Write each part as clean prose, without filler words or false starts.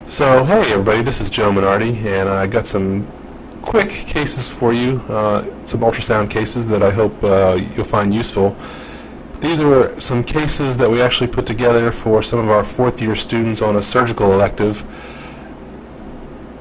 So, hey everybody, this is Joe Minardi, and I got some quick cases for you, some ultrasound cases that I hope you'll find useful. These are some cases that we actually put together for some of our fourth-year students on a surgical elective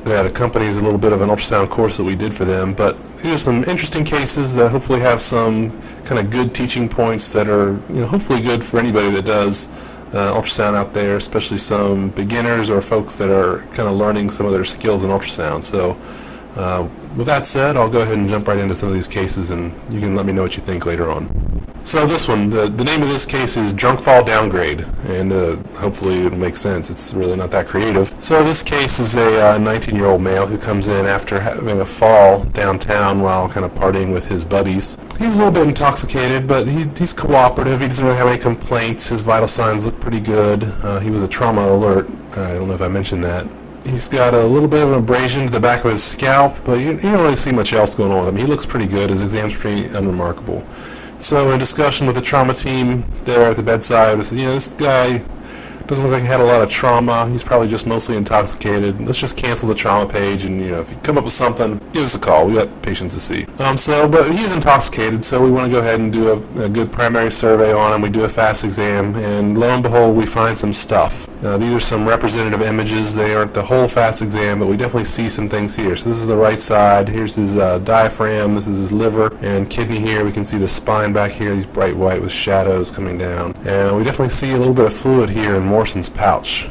that accompanies a little bit of an ultrasound course that we did for them. But these are some interesting cases that hopefully have some kind of good teaching points that are, hopefully good for anybody that does ultrasound out there, especially some beginners or folks that are kind of learning some of their skills in ultrasound. So with that said, I'll go ahead and jump right into some of these cases, and you can let me know what you think later on. So this one, the name of this case is Drunk Fall Downgrade, and hopefully it'll make sense. It's really not that creative. So this case is a 19-year-old male who comes in after having a fall downtown while kind of partying with his buddies. He's a little bit intoxicated, but he's cooperative. He doesn't really have any complaints. His vital signs look pretty good. He was a trauma alert. I don't know if I mentioned that. He's got a little bit of an abrasion to the back of his scalp, but you don't really see much else going on with him. He looks pretty good. His exam's pretty unremarkable. So in discussion with the trauma team there at the bedside, we said, this guy doesn't look like he had a lot of trauma. He's probably just mostly intoxicated. Let's just cancel the trauma page, and if you come up with something, give us a call. We got patients to see. But he's intoxicated, so we want to go ahead and do a good primary survey on him. We do a fast exam, and lo and behold, we find some stuff. These are some representative images. They aren't the whole fast exam, but we definitely see some things here. So this is the right side. Here's his diaphragm. This is his liver and kidney here. We can see the spine back here. He's bright white with shadows coming down. And we definitely see a little bit of fluid here in Morrison's pouch.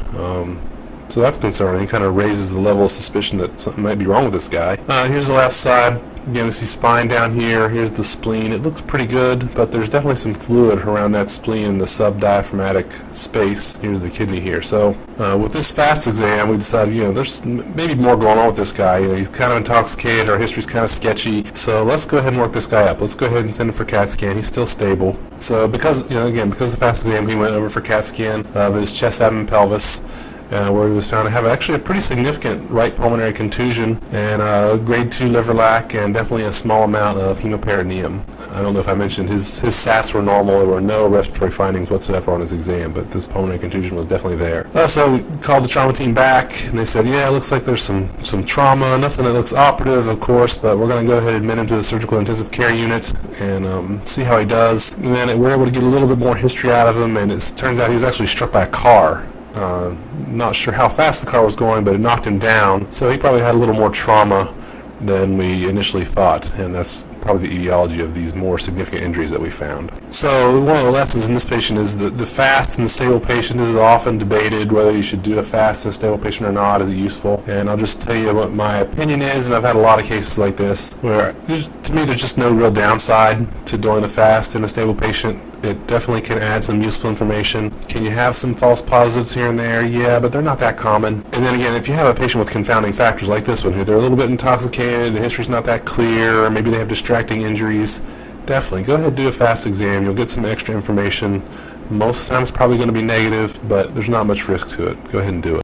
So that's concerning. It kind of raises the level of suspicion that something might be wrong with this guy. Here's the left side. Again, we see spine down here. Here's the spleen. It looks pretty good, but there's definitely some fluid around that spleen in the subdiaphragmatic space. Here's the kidney here. So with this fast exam, we decided, there's maybe more going on with this guy. He's kind of intoxicated. Our history's kind of sketchy. So let's go ahead and work this guy up. Let's go ahead and send him for CAT scan. He's still stable. So because of the fast exam, he went over for CAT scan of his chest, abdomen, pelvis. Where he was found to have actually a pretty significant right pulmonary contusion and grade 2 liver lac and definitely a small amount of hemoperineum. I don't know if I mentioned his SATs were normal. There were no respiratory findings whatsoever on his exam, but this pulmonary contusion was definitely there. So we called the trauma team back, and they said, yeah, it looks like there's some trauma. Nothing that looks operative, of course, but we're going to go ahead and admit him to the surgical intensive care unit and see how he does. And then we're able to get a little bit more history out of him, and it turns out he was actually struck by a car. Not sure how fast the car was going, but it knocked him down, so he probably had a little more trauma than we initially thought, and that's probably the etiology of these more significant injuries that we found. So one of the lessons in this patient is that the fast and the stable patient is often debated whether you should do a fast and stable patient or not. Is it useful? And I'll just tell you what my opinion is, and I've had a lot of cases like this where to me there's just no real downside to doing the fast in a stable patient. It definitely can add some useful information. Can you have some false positives here and there? Yeah, but they're not that common. And then again, if you have a patient with confounding factors like this one, who they're a little bit intoxicated, the history's not that clear, or maybe they have distracting injuries, definitely go ahead and do a fast exam. You'll get some extra information. Most of the time it's probably going to be negative, but there's not much risk to it. Go ahead and do it.